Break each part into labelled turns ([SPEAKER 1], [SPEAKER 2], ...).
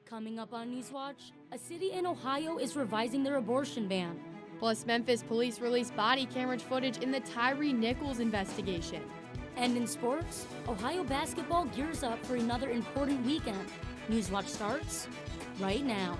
[SPEAKER 1] Coming up on Newswatch, a city in Ohio is revising their abortion ban.
[SPEAKER 2] Plus, Memphis police released body camera footage in the Tyree Nichols investigation.
[SPEAKER 1] And in sports, Ohio basketball gears up for another important weekend. Newswatch starts right now.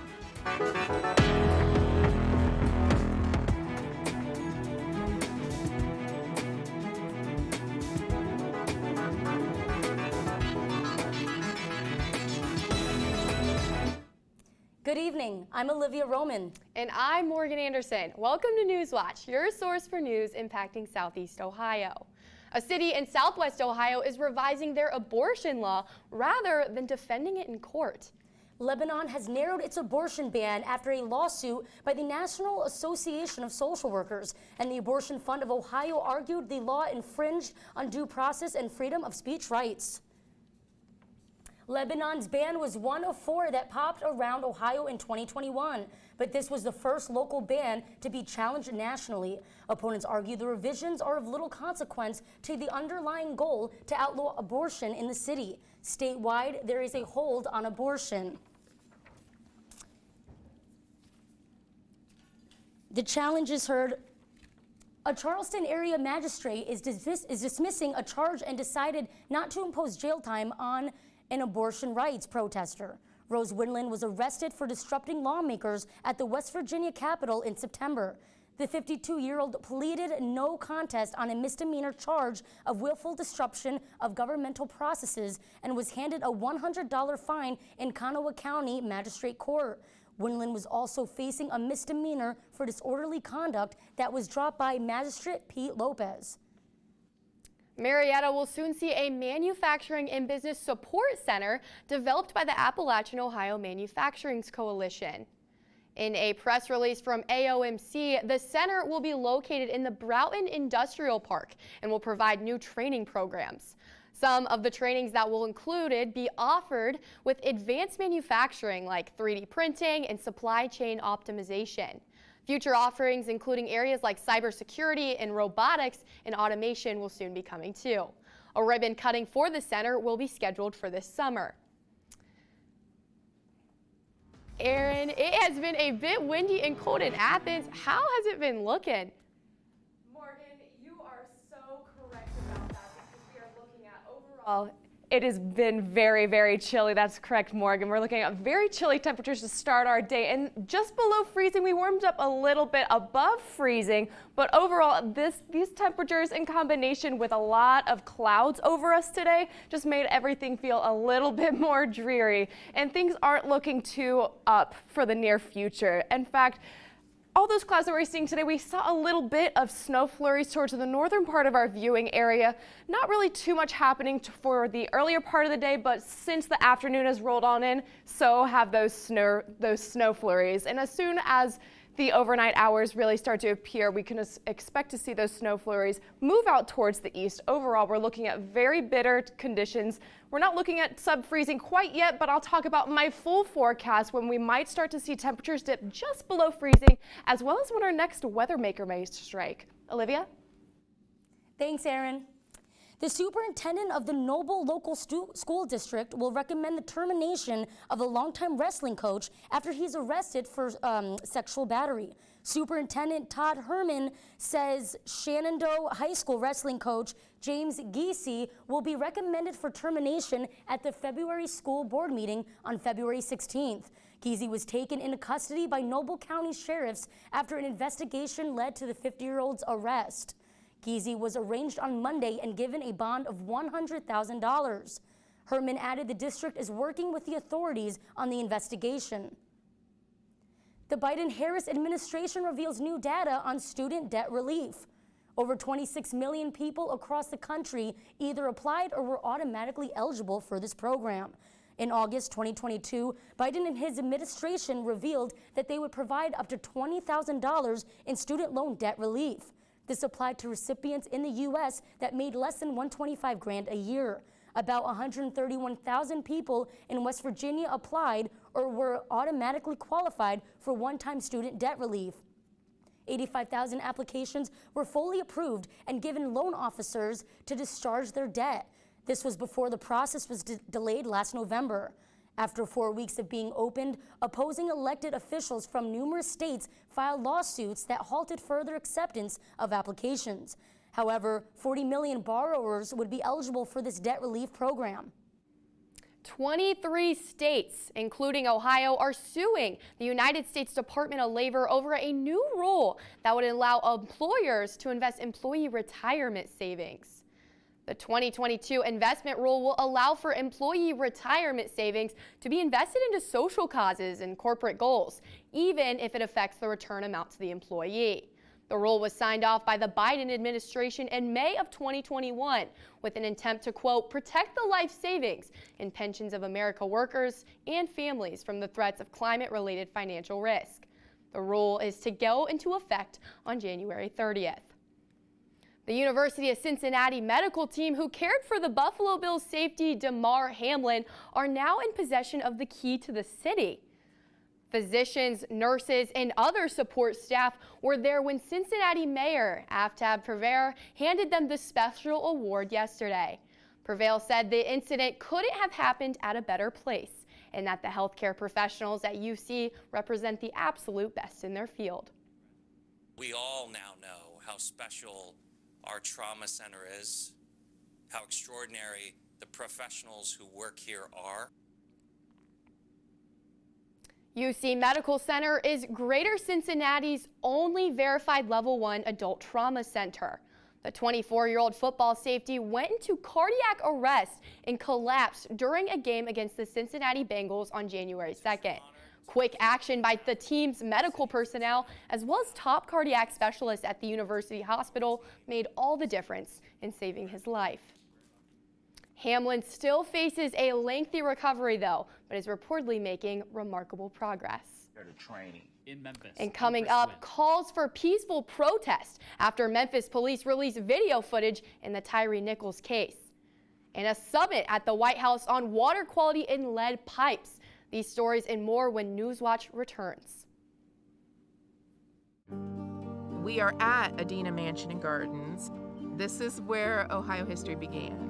[SPEAKER 1] Good evening, I'm Olivia Roman.
[SPEAKER 2] And I'm Morgan Anderson. Welcome to Newswatch, your source for news impacting Southeast Ohio. A city in Southwest Ohio is revising their abortion law rather than defending it in court.
[SPEAKER 1] Lebanon has narrowed its abortion ban after a lawsuit by the National Association of Social Workers, and the Abortion Fund of Ohio argued the law infringed on due process and freedom of speech rights. Lebanon's ban was one of four that popped around Ohio in 2021, but this was the first local ban to be challenged nationally. Opponents argue the revisions are of little consequence to the underlying goal to outlaw abortion in the city. Statewide, there is a hold on abortion. The challenge is heard. A Charleston area magistrate is dismissing a charge and decided not to impose jail time on an abortion rights protester. Rose Winland was arrested for disrupting lawmakers at the West Virginia Capitol in September. The 52-year-old pleaded no contest on a misdemeanor charge of willful disruption of governmental processes and was handed a $100 fine in Kanawha County Magistrate Court. Winland was also facing a misdemeanor for disorderly conduct that was dropped by Magistrate Pete Lopez.
[SPEAKER 2] Marietta will soon see a manufacturing and business support center developed by the Appalachian Ohio Manufacturing Coalition. In a press release from AOMC, the center will be located in the Broughton Industrial Park and will provide new training programs. Some of the trainings that will be offered with advanced manufacturing like 3D printing and supply chain optimization. Future offerings, including areas like cybersecurity and robotics and automation, will soon be coming too. A ribbon cutting for the center will be scheduled for this summer. Aaron, it has been a bit windy and cold in Athens. How has it been looking?
[SPEAKER 3] Morgan, you are so correct about that because we are looking at overall. It has been very, very chilly. That's correct, Morgan. We're looking at very chilly temperatures to start our day, and just below freezing. We warmed up a little bit above freezing, but overall, these temperatures in combination with a lot of clouds over us today just made everything feel a little bit more dreary, and things aren't looking too up for the near future. In fact, all those clouds that we're seeing today, we saw a little bit of snow flurries towards the northern part of our viewing area. Not really too much happening for the earlier part of the day, but since the afternoon has rolled on in, so have those snow flurries. And as soon as the overnight hours really start to appear, we can expect to see those snow flurries move out towards the east. Overall, we're looking at very bitter conditions. We're not looking at sub-freezing quite yet, but I'll talk about my full forecast when we might start to see temperatures dip just below freezing, as well as when our next weather maker may strike. Olivia?
[SPEAKER 1] Thanks, Aaron. The superintendent of the Noble Local School District will recommend the termination of a longtime wrestling coach after he's arrested for sexual battery. Superintendent Todd Herman says Shenandoah High School wrestling coach James Giese will be recommended for termination at the February school board meeting on February 16th. Giese was taken into custody by Noble County sheriffs after an investigation led to the 50-year-old's arrest. Giese was arraigned on Monday and given a bond of $100,000. Herman added the district is working with the authorities on the investigation. The Biden-Harris administration reveals new data on student debt relief. Over 26 million people across the country either applied or were automatically eligible for this program. In August 2022, Biden and his administration revealed that they would provide up to $20,000 in student loan debt relief. This applied to recipients in the U.S. that made less than $125,000 a year. About 131,000 people in West Virginia applied or were automatically qualified for one-time student debt relief. 85,000 applications were fully approved and given loan officers to discharge their debt. This was before the process was delayed last November. After 4 weeks of being opened, opposing elected officials from numerous states filed lawsuits that halted further acceptance of applications. However, 40 million borrowers would be eligible for this debt relief program.
[SPEAKER 2] 23 states, including Ohio, are suing the United States Department of Labor over a new rule that would allow employers to invest employee retirement savings. The 2022 investment rule will allow for employee retirement savings to be invested into social causes and corporate goals, even if it affects the return amount to the employee. The rule was signed off by the Biden administration in May of 2021 with an attempt to, quote, protect the life savings and pensions of American workers and families from the threats of climate-related financial risk. The rule is to go into effect on January 30th. The University of Cincinnati medical team who cared for the Buffalo Bills safety Damar Hamlin are now in possession of the key to the city. Physicians, nurses, and other support staff were there when Cincinnati Mayor Aftab Prevail handed them the special award yesterday. Prevail said the incident couldn't have happened at a better place and that the healthcare professionals at UC represent the absolute best in their field.
[SPEAKER 4] We all now know how special our trauma center is, how extraordinary the professionals who work here are.
[SPEAKER 2] UC Medical Center is Greater Cincinnati's only verified Level 1 adult trauma center. The 24-year-old football safety went into cardiac arrest and collapsed during a game against the Cincinnati Bengals on January 2nd. Quick action by the team's medical personnel, as well as top cardiac specialists at the University Hospital, made all the difference in saving his life. Hamlin still faces a lengthy recovery, though, but is reportedly making remarkable progress.
[SPEAKER 5] In Memphis.
[SPEAKER 2] And coming up, calls for peaceful protest after Memphis police released video footage in the Tyree Nichols case. And a summit at the White House on water quality in lead pipes. These stories and more when Newswatch returns.
[SPEAKER 6] We are at Adena Mansion and Gardens. This is where Ohio history began.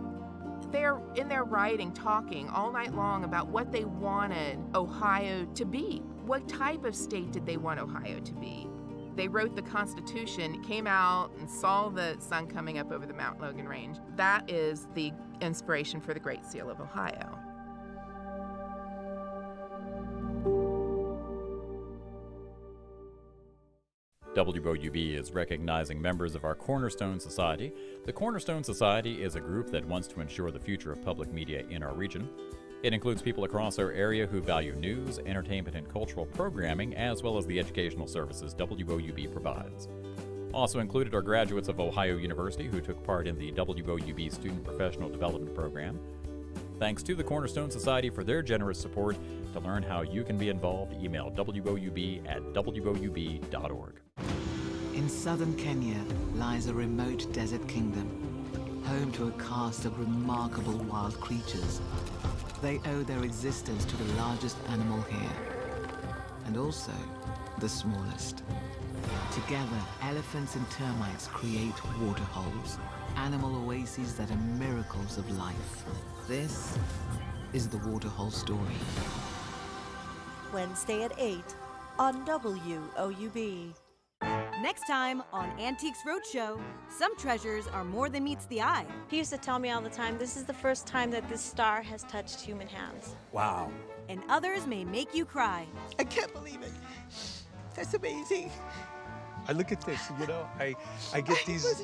[SPEAKER 6] They're in their writing talking all night long about what they wanted Ohio to be. What type of state did they want Ohio to be? They wrote the Constitution, came out and saw the sun coming up over the Mount Logan Range. That is the inspiration for the Great Seal of Ohio.
[SPEAKER 5] WOUB is recognizing members of our Cornerstone Society. The Cornerstone Society is a group that wants to ensure the future of public media in our region. It includes people across our area who value news, entertainment, and cultural programming, as well as the educational services WOUB provides. Also included are graduates of Ohio University who took part in the WOUB Student Professional Development Program. Thanks to the Cornerstone Society for their generous support. To learn how you can be involved, email woub@woub.org.
[SPEAKER 7] In southern Kenya lies a remote desert kingdom, home to a caste of remarkable wild creatures. They owe their existence to the largest animal here, and also the smallest. Together, elephants and termites create waterholes, animal oases that are miracles of life. This is the Waterhole Story.
[SPEAKER 8] Wednesday at 8 on WOUB.
[SPEAKER 9] Next time on Antiques Roadshow, some treasures are more than meets the eye.
[SPEAKER 10] He used to tell me all the time, this is the first time that this star has touched human hands.
[SPEAKER 11] Wow.
[SPEAKER 9] And others may make you cry.
[SPEAKER 11] I can't believe it. That's amazing. I look at this, I get these,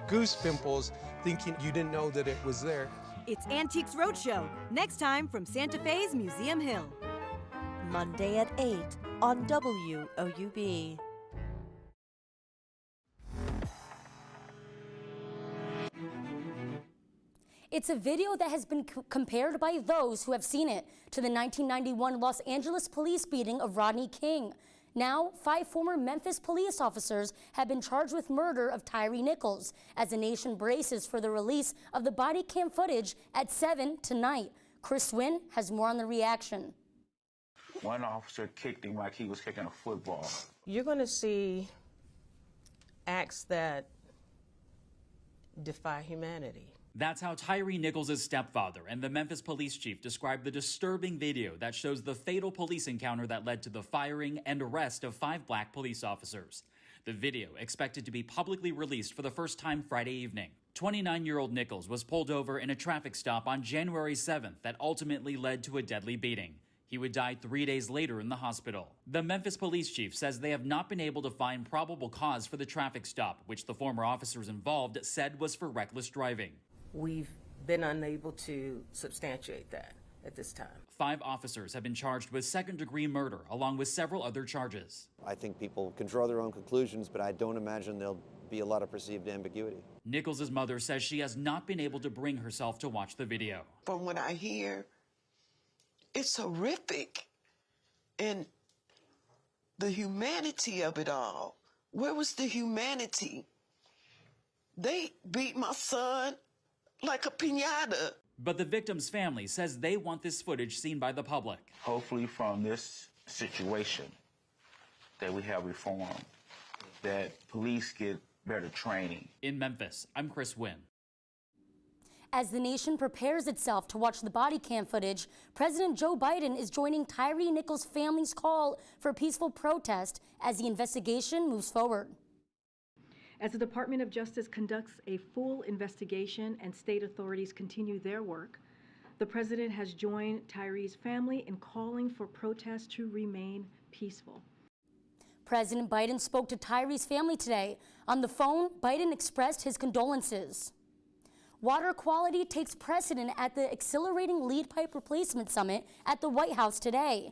[SPEAKER 11] goose pimples thinking you didn't know that it was there.
[SPEAKER 9] It's Antiques Roadshow, next time from Santa Fe's Museum Hill.
[SPEAKER 8] Monday at 8 on WOUB.
[SPEAKER 1] It's a video that has been compared by those who have seen it to the 1991 Los Angeles police beating of Rodney King. Now, 5 former Memphis police officers have been charged with murder of Tyree Nichols as the nation braces for the release of the body cam footage at 7 tonight. Chris Wynn has more on the reaction.
[SPEAKER 12] One officer kicked him like he was kicking a football.
[SPEAKER 13] You're going to see acts that defy humanity. That's how Tyree Nichols' stepfather and the Memphis police chief described the disturbing video that shows the fatal police encounter that led to the firing and arrest of 5 black police officers. The video, expected to be publicly released for the first time Friday evening. 29-year-old Nichols was pulled over in a traffic stop on January 7th that ultimately led to a deadly beating. He would die 3 days later in the hospital. The Memphis police chief says they have not been able to find probable cause for the traffic stop, which the former officers involved said was for reckless driving.
[SPEAKER 14] We've been unable to substantiate that at this time.
[SPEAKER 13] 5 officers have been charged with second-degree murder, along with several other charges.
[SPEAKER 15] I think people can draw their own conclusions, but I don't imagine there'll be a lot of perceived ambiguity.
[SPEAKER 13] Nichols' mother says she has not been able to bring herself to watch the video.
[SPEAKER 16] From what I hear, it's horrific. And the humanity of it all. Where was the humanity? They beat my son like a piñata.
[SPEAKER 13] But the victim's family says they want this footage seen by the public.
[SPEAKER 12] Hopefully from this situation that we have reform, that police get better training.
[SPEAKER 13] In Memphis, I'm Chris Wynn.
[SPEAKER 1] As the nation prepares itself to watch the body cam footage, President Joe Biden is joining Tyree Nichols' family's call for peaceful protest as the investigation moves forward.
[SPEAKER 17] As the Department of Justice conducts a full investigation and state authorities continue their work, the President has joined Tyree's family in calling for protests to remain peaceful.
[SPEAKER 1] President Biden spoke to Tyree's family today. On the phone, Biden expressed his condolences. Water quality takes precedent at the Accelerating Lead Pipe Replacement Summit at the White House today.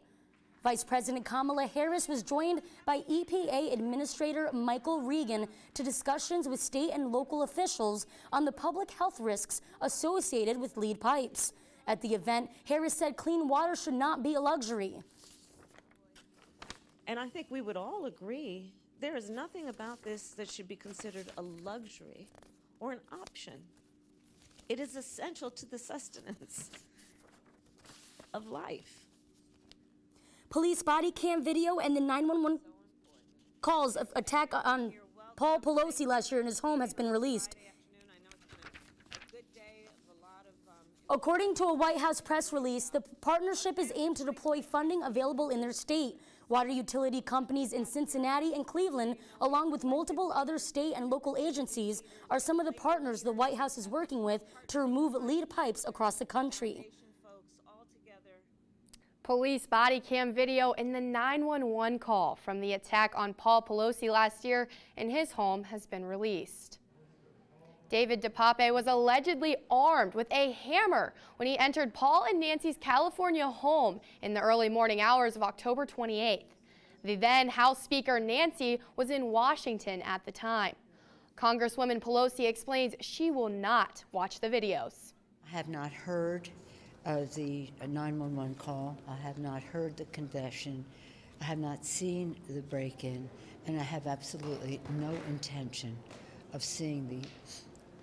[SPEAKER 1] Vice President Kamala Harris was joined by EPA Administrator Michael Regan to discussions with state and local officials on the public health risks associated with lead pipes. At the event, Harris said clean water should not be a luxury.
[SPEAKER 10] And I think we would all agree there is nothing about this that should be considered a luxury or an option. It is essential to the sustenance of life.
[SPEAKER 1] Police body cam video and the 911 calls of attack on Paul Pelosi last year in his home has been released. According to a White House press release, the partnership is aimed to deploy funding available in their state. Water utility companies in Cincinnati and Cleveland, along with multiple other state and local agencies, are some of the partners the White House is working with to remove lead pipes across the country.
[SPEAKER 2] Police body cam video and the 911 call from the attack on Paul Pelosi last year in his home has been released. David DePape was allegedly armed with a hammer when he entered Paul and Nancy's California home in the early morning hours of October 28th. The then House Speaker Nancy was in Washington at the time. Congresswoman Pelosi explains she will not watch the videos.
[SPEAKER 18] I have not heard the 911 call. I have not heard the confession. I have not seen the break-in, and I have absolutely no intention of seeing the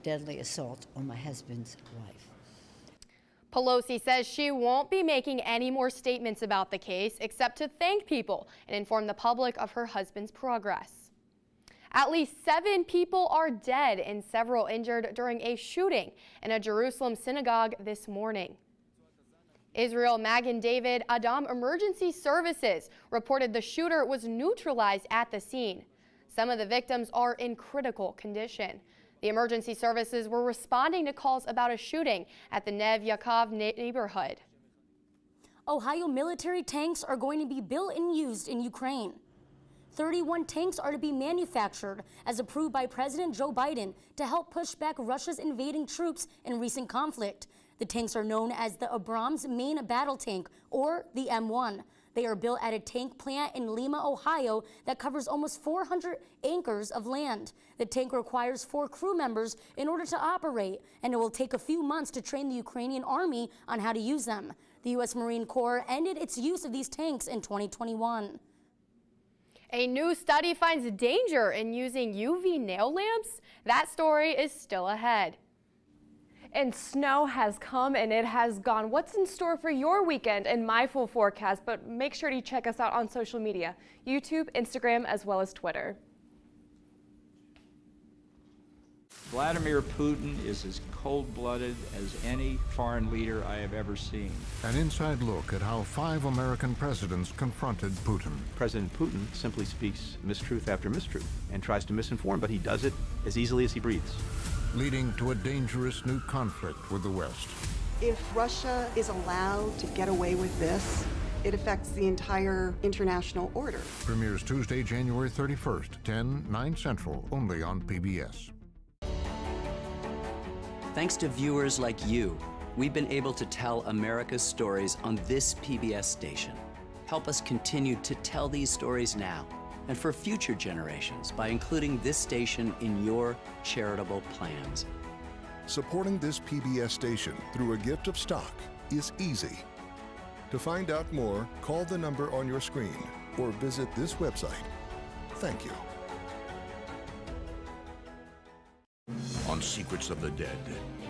[SPEAKER 18] deadly assault on my husband's wife.
[SPEAKER 2] Pelosi says she won't be making any more statements about the case except to thank people and inform the public of her husband's progress. At least 7 people are dead and several injured during a shooting in a Jerusalem synagogue this morning. Israel Magen David Adam Emergency Services reported the shooter was neutralized at the scene. Some of the victims are in critical condition. The emergency services were responding to calls about a shooting at the Nev Yaakov neighborhood.
[SPEAKER 1] Ohio military tanks are going to be built and used in Ukraine. 31 tanks are to be manufactured as approved by President Joe Biden to help push back Russia's invading troops in recent conflict. The tanks are known as the Abrams Main Battle Tank, or the M1. They are built at a tank plant in Lima, Ohio that covers almost 400 acres of land. The tank requires 4 crew members in order to operate, and it will take a few months to train the Ukrainian army on how to use them. The U.S. Marine Corps ended its use of these tanks in 2021.
[SPEAKER 2] A new study finds danger in using UV nail lamps. That story is still ahead.
[SPEAKER 3] And snow has come and it has gone. What's in store for your weekend and my full forecast? But make sure to check us out on social media, YouTube, Instagram, as well as Twitter.
[SPEAKER 19] Vladimir Putin is as cold-blooded as any foreign leader I have ever seen.
[SPEAKER 20] An inside look at how 5 American presidents confronted Putin.
[SPEAKER 21] President Putin simply speaks mistruth after mistruth and tries to misinform, but he does it as easily as he breathes.
[SPEAKER 20] Leading to a dangerous new conflict with the West.
[SPEAKER 22] If Russia is allowed to get away with this, it affects the entire international order.
[SPEAKER 20] Premieres Tuesday, January 31st, 10, 9 Central, only on PBS.
[SPEAKER 23] Thanks to viewers like you, we've been able to tell America's stories on this PBS station. Help us continue to tell these stories now and for future generations by including this station in your charitable plans.
[SPEAKER 24] Supporting this PBS station through a gift of stock is easy. To find out more, call the number on your screen or visit this website. Thank you.
[SPEAKER 25] On Secrets of the Dead.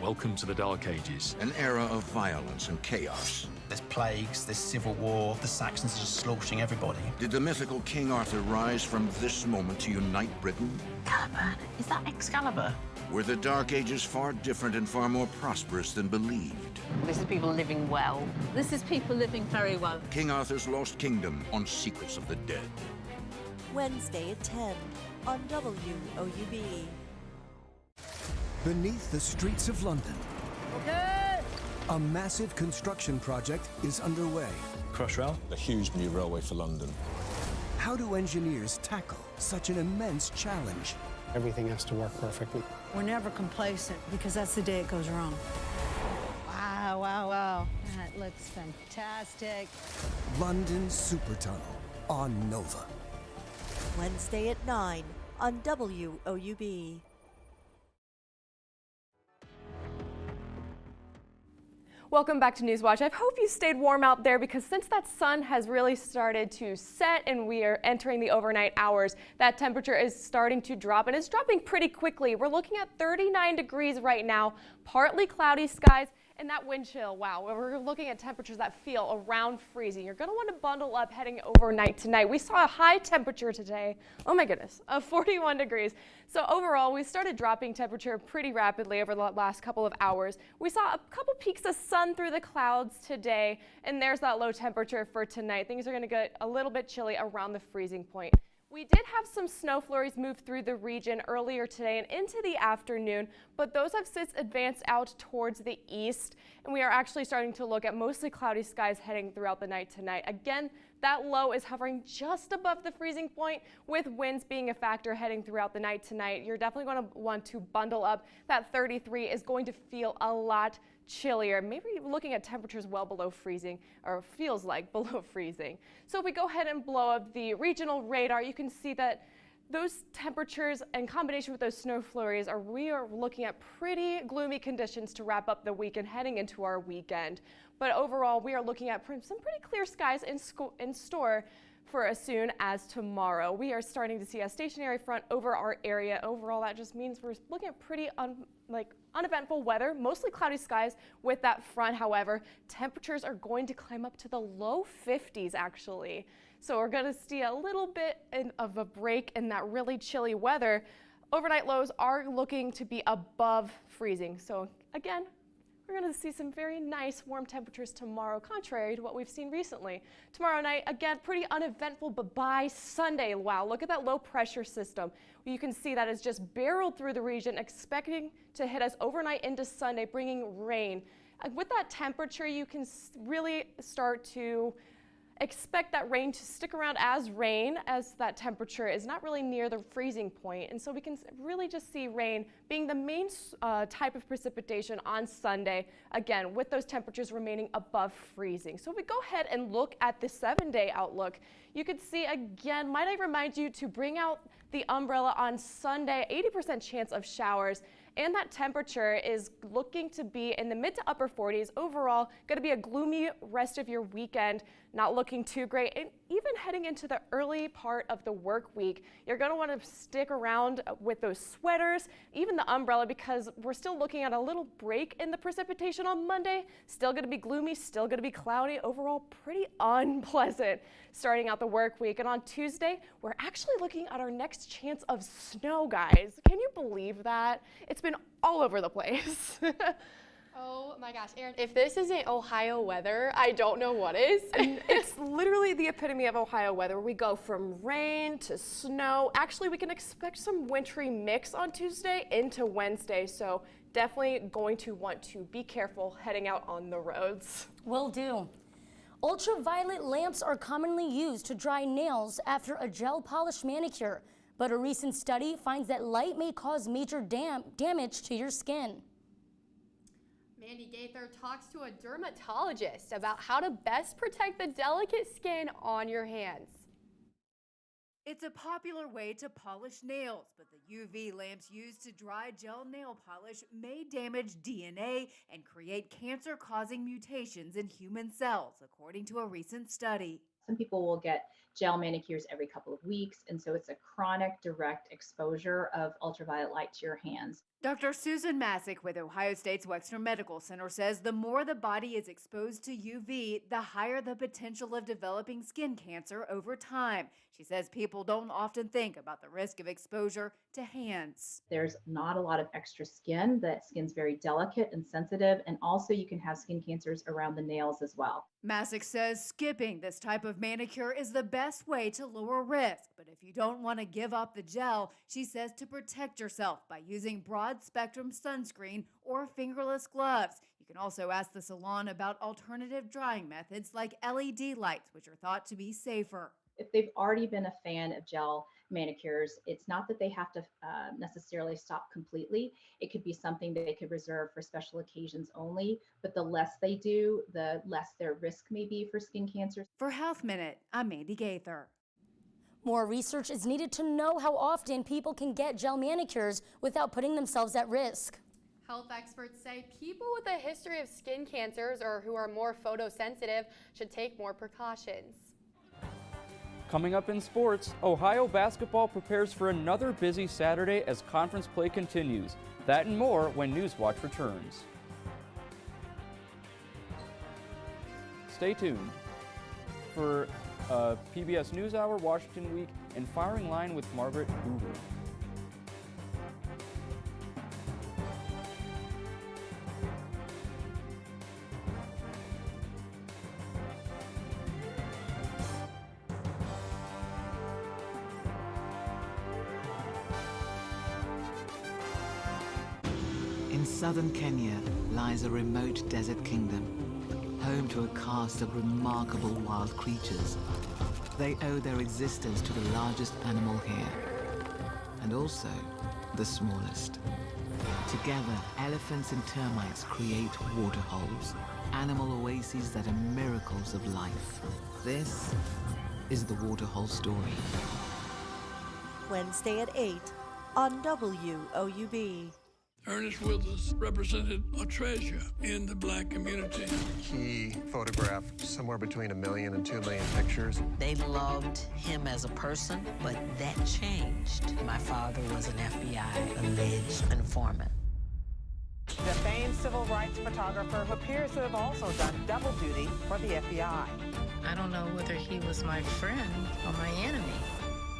[SPEAKER 26] Welcome to the Dark Ages.
[SPEAKER 25] An era of violence and chaos.
[SPEAKER 27] There's plagues, there's civil war, the Saxons are just slaughtering everybody.
[SPEAKER 25] Did the mythical King Arthur rise from this moment to unite Britain?
[SPEAKER 27] Caliban, is that Excalibur?
[SPEAKER 25] Were the Dark Ages far different and far more prosperous than believed?
[SPEAKER 28] This is people living well. This is people living very well.
[SPEAKER 25] King Arthur's Lost Kingdom on Secrets of the Dead.
[SPEAKER 8] Wednesday at 10 on WOUB.
[SPEAKER 29] Beneath the streets of London,
[SPEAKER 30] Okay.
[SPEAKER 29] a massive construction project is underway.
[SPEAKER 30] Crossrail, a huge new railway for London.
[SPEAKER 29] How do engineers tackle such an immense challenge?
[SPEAKER 30] Everything has to work perfectly.
[SPEAKER 31] We're never complacent because that's the day it goes wrong. Wow, wow, wow. That looks fantastic.
[SPEAKER 29] London Supertunnel on Nova.
[SPEAKER 8] Wednesday at 9 on WOUB.
[SPEAKER 2] Welcome back to Newswatch. I hope you stayed warm out there because since that sun has really started to set and we are entering the overnight hours, that temperature is starting to drop and it's dropping pretty quickly. We're looking at 39 degrees right now, partly cloudy skies, and that wind chill, wow, we're looking at temperatures that feel around freezing. You're going to want to bundle up heading overnight tonight. We saw a high temperature today, oh my goodness, of 41 degrees. So overall, we started dropping temperature pretty rapidly over the last couple of hours. We saw a couple peaks of sun through the clouds today, and there's that low temperature for tonight. Things are going to get a little bit chilly around the freezing point. We did have some snow flurries move through the region earlier today and into the afternoon, but those have since advanced out towards the east, and we are actually starting to look at mostly cloudy skies heading throughout the night tonight. Again, that low is hovering just above the freezing point, with winds being a factor heading throughout the night tonight. You're definitely going to want to bundle up. That 33 is going to feel a lot chillier, maybe looking at temperatures well below freezing, or feels like below freezing. So if we go ahead and blow up the regional radar, you can see that those temperatures in combination with those snow flurries we are looking at pretty gloomy conditions to wrap up the week and heading into our weekend. But overall, we are looking at some pretty clear skies in store for as soon as tomorrow. We are starting to see a stationary front over our area. Overall, that just means we're looking at pretty uneventful weather, mostly cloudy skies with that front. However, temperatures are going to climb up to the low 50s actually. So we're going to see a little bit of a break in that really chilly weather. Overnight lows are looking to be above freezing. So again, we're going to see some very nice warm temperatures tomorrow, contrary to what we've seen recently. Tomorrow night, again, pretty uneventful, but by Sunday, wow, look at that low pressure system. You can see that it's just barreled through the region, expecting to hit us overnight into Sunday, bringing rain. With that temperature, you can really start to expect that rain to stick around as rain, as that temperature is not really near the freezing point. And so we can really just see rain being the main type of precipitation on Sunday, again, with those temperatures remaining above freezing. So if we go ahead and look at the 7-day outlook, you could see again, might I remind you to bring out the umbrella on Sunday, 80% chance of showers. And that temperature is looking to be in the mid to upper 40s. Overall, going to be a gloomy rest of your weekend, not looking too great. And
[SPEAKER 3] even heading into the early part of the work week, you're going to want to stick around with those sweaters, even the umbrella, because we're still looking at a little break in the precipitation on Monday. Still going to be gloomy, still going to be cloudy, overall pretty unpleasant starting out the work week. And on Tuesday, we're actually looking at our next chance of snow, guys. Can you believe that? It's been all over the place.
[SPEAKER 2] Oh my gosh, Erin, if this isn't Ohio weather, I don't know what is.
[SPEAKER 3] It's literally the epitome of Ohio weather. We go from rain to snow. Actually, we can expect some wintry mix on Tuesday into Wednesday, so definitely going to want to be careful heading out on the roads.
[SPEAKER 1] Will do. Ultraviolet lamps are commonly used to dry nails after a gel polish manicure, but a recent study finds that light may cause major damage to your skin.
[SPEAKER 2] Mandy Gaither talks to a dermatologist about how to best protect the delicate skin on your hands.
[SPEAKER 4] It's a popular way to polish nails, but the UV lamps used to dry gel nail polish may damage DNA and create cancer-causing mutations in human cells, according to a recent study.
[SPEAKER 5] Some people will get gel manicures every couple of weeks, and so it's a chronic direct exposure of ultraviolet light to your hands.
[SPEAKER 4] Dr. Susan Masick with Ohio State's Wexner Medical Center says the more the body is exposed to UV, the higher the potential of developing skin cancer over time. She says people don't often think about the risk of exposure to hands.
[SPEAKER 5] There's not a lot of extra skin. That skin's very delicate and sensitive, and also you can have skin cancers around the nails as well.
[SPEAKER 4] Masick says skipping this type of manicure is the best way to lower risk, but if you don't want to give up the gel, she says to protect yourself by using broad-spectrum sunscreen or fingerless gloves. You can also ask the salon about alternative drying methods like LED lights, which are thought to be safer.
[SPEAKER 5] If they've already been a fan of gel manicures, it's not that they have to necessarily stop completely. It could be something that they could reserve for special occasions only, but the less they do, the less their risk may be for skin cancer.
[SPEAKER 4] For Health Minute, I'm Mandy Gaither.
[SPEAKER 1] More research is needed to know how often people can get gel manicures without putting themselves at risk.
[SPEAKER 2] Health experts say people with a history of skin cancers or who are more photosensitive should take more precautions.
[SPEAKER 6] Coming up in sports, Ohio basketball prepares for another busy Saturday as conference play continues. That and more when Newswatch returns. Stay tuned for PBS NewsHour, Washington Week, and Firing Line with Margaret Hoover.
[SPEAKER 7] In southern Kenya lies a remote desert kingdom, home to a cast of remarkable wild creatures. They owe their existence to the largest animal here, and also the smallest. Together, elephants and termites create waterholes, animal oases that are miracles of life. This is the Waterhole Story.
[SPEAKER 8] Wednesday at 8 on WOUB.
[SPEAKER 9] Ernest Withers represented a treasure in the black community.
[SPEAKER 29] He photographed somewhere between 1 million and 2 million pictures.
[SPEAKER 28] They loved him as a person, but that changed. My father was an FBI alleged informant.
[SPEAKER 11] The famed civil rights photographer who appears to have also done double duty for the FBI.
[SPEAKER 28] I don't know whether he was my friend or my enemy.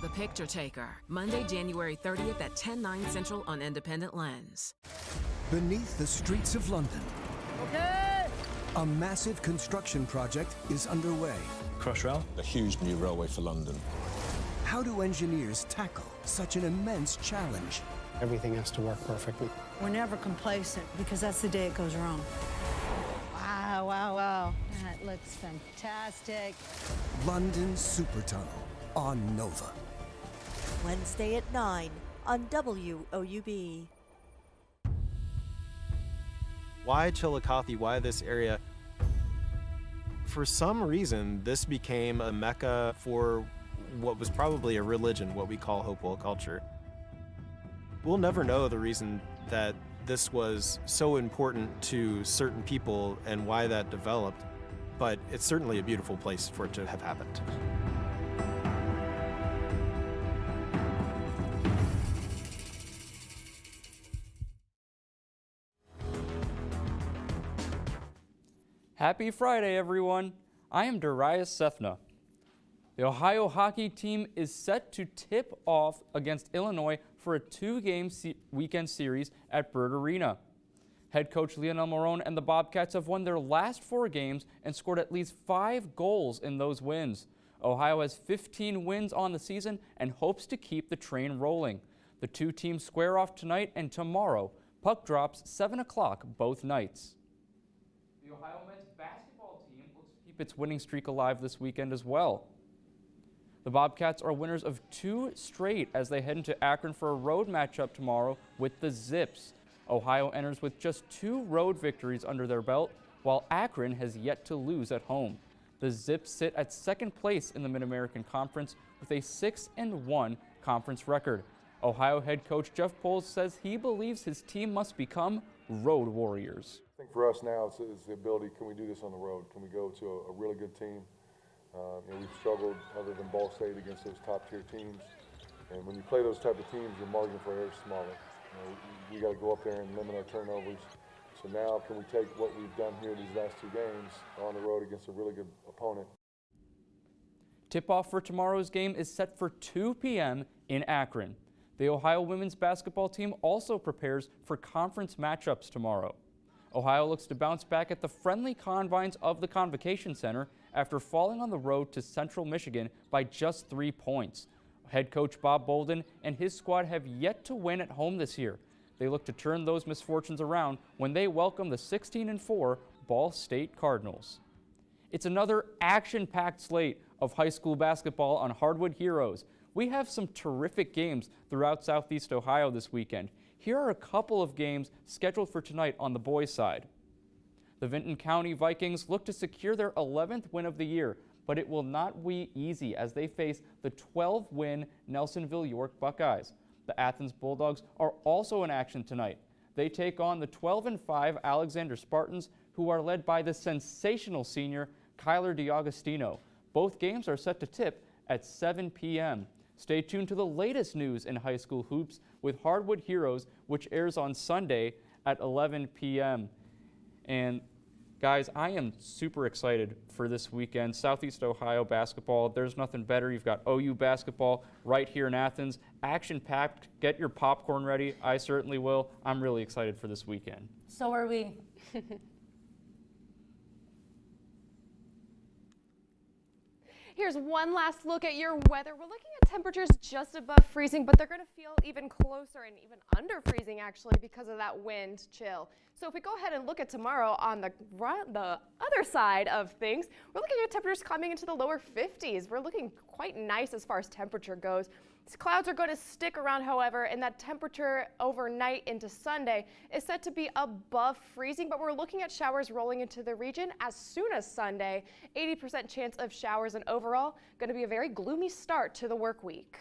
[SPEAKER 12] The Picture Taker, Monday, January 30th at 10/9 Central on Independent Lens.
[SPEAKER 29] Beneath the streets of London,
[SPEAKER 30] Okay.
[SPEAKER 29] a massive construction project is underway.
[SPEAKER 30] Crossrail, a huge new railway for London.
[SPEAKER 29] How do engineers tackle such an immense challenge?
[SPEAKER 30] Everything has to work perfectly.
[SPEAKER 31] We're never complacent because that's the day it goes wrong. Wow, wow, wow. That looks fantastic.
[SPEAKER 29] London Supertunnel on Nova.
[SPEAKER 8] Wednesday at 9 on WOUB.
[SPEAKER 13] Why Chillicothe? Why this area? For some reason, this became a mecca for what was probably a religion, what we call Hopewell culture. We'll never know the reason that this was so important to certain people and why that developed, but it's certainly a beautiful place for it to have happened.
[SPEAKER 6] Happy Friday, everyone. I am Darius Sethna. The Ohio hockey team is set to tip off against Illinois for a two-game weekend series at Byrd Arena. Head coach Lionel Marone and the Bobcats have won their last 4 games and scored at least 5 goals in those wins. Ohio has 15 wins on the season and hopes to keep the train rolling. The two teams square off tonight and tomorrow. Puck drops 7 o'clock both nights. The Ohio men's basketball team looks to keep its winning streak alive this weekend as well. The Bobcats are winners of 2 straight as they head into Akron for a road matchup tomorrow with the Zips. Ohio enters with just 2 road victories under their belt, while Akron has yet to lose at home. The Zips sit at 2nd place in the Mid-American Conference with a 6-1 conference record. Ohio head coach Jeff Poles says he believes his team must become road warriors.
[SPEAKER 10] I think for us now it's the ability, can we do this on the road? Can we go to a really good team? We've struggled other than Ball State against those top-tier teams. And when you play those type of teams, your margin for error is smaller. We got to go up there and limit our turnovers. So now can we take what we've done here these last 2 games on the road against a really good opponent?
[SPEAKER 6] Tip-off for tomorrow's game is set for 2 p.m. in Akron. The Ohio women's basketball team also prepares for conference matchups tomorrow. Ohio looks to bounce back at the friendly confines of the Convocation Center after falling on the road to Central Michigan by just 3 points. Head coach Bob Bolden and his squad have yet to win at home this year. They look to turn those misfortunes around when they welcome the 16-4 Ball State Cardinals. It's another action-packed slate of high school basketball on Hardwood Heroes. We have some terrific games throughout Southeast Ohio this weekend. Here are a couple of games scheduled for tonight on the boys' side. The Vinton County Vikings look to secure their 11th win of the year, but it will not be easy as they face the 12-win Nelsonville York Buckeyes. The Athens Bulldogs are also in action tonight. They take on the 12-5 Alexander Spartans, who are led by the sensational senior Kyler DiAgostino. Both games are set to tip at 7 p.m. Stay tuned to the latest news in high school hoops with Hardwood Heroes, which airs on Sunday at 11 p.m. And guys, I am super excited for this weekend. Southeast Ohio basketball, there's nothing better. You've got OU basketball right here in Athens. Action-packed. Get your popcorn ready. I certainly will. I'm really excited for this weekend.
[SPEAKER 1] So are we.
[SPEAKER 2] Here's one last look at your weather. We're looking at temperatures just above freezing, but they're going to feel even closer and even under freezing actually because of that wind chill. So if we go ahead and look at tomorrow on the other side of things, we're looking at temperatures coming into the lower 50s. We're looking quite nice as far as temperature goes. These clouds are going to stick around, however, and that temperature overnight into Sunday is set to be above freezing, but we're looking at showers rolling into the region as soon as Sunday. 80% chance of showers, and overall going to be a very gloomy start to the work week.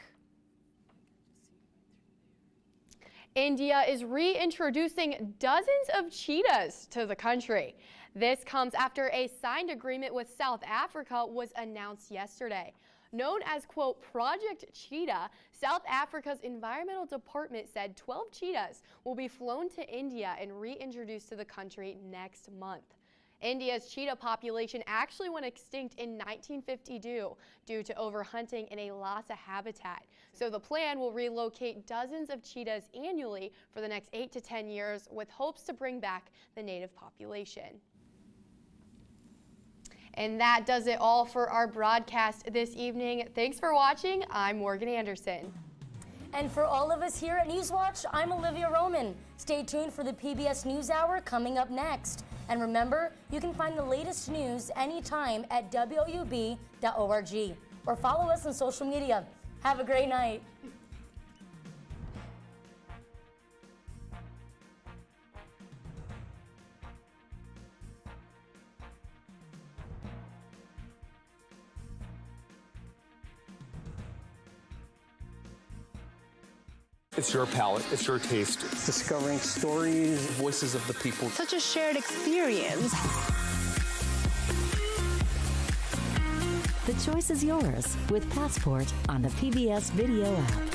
[SPEAKER 2] India is reintroducing dozens of cheetahs to the country. This comes after a signed agreement with South Africa was announced yesterday. Known as, quote, Project Cheetah, South Africa's environmental department said 12 cheetahs will be flown to India and reintroduced to the country next month. India's cheetah population actually went extinct in 1952 due to overhunting and a loss of habitat. So the plan will relocate dozens of cheetahs annually for the next 8 to 10 years with hopes to bring back the native population. And that does it all for our broadcast this evening. Thanks for watching. I'm Morgan Anderson.
[SPEAKER 1] And for all of us here at Newswatch, I'm Olivia Roman. Stay tuned for the PBS NewsHour coming up next. And remember, you can find the latest news anytime at WOUB.org or follow us on social media. Have a great night.
[SPEAKER 30] It's your palate, it's your taste. Discovering stories, voices of the people.
[SPEAKER 8] Such a shared experience.
[SPEAKER 14] The choice is yours with Passport on the PBS Video app.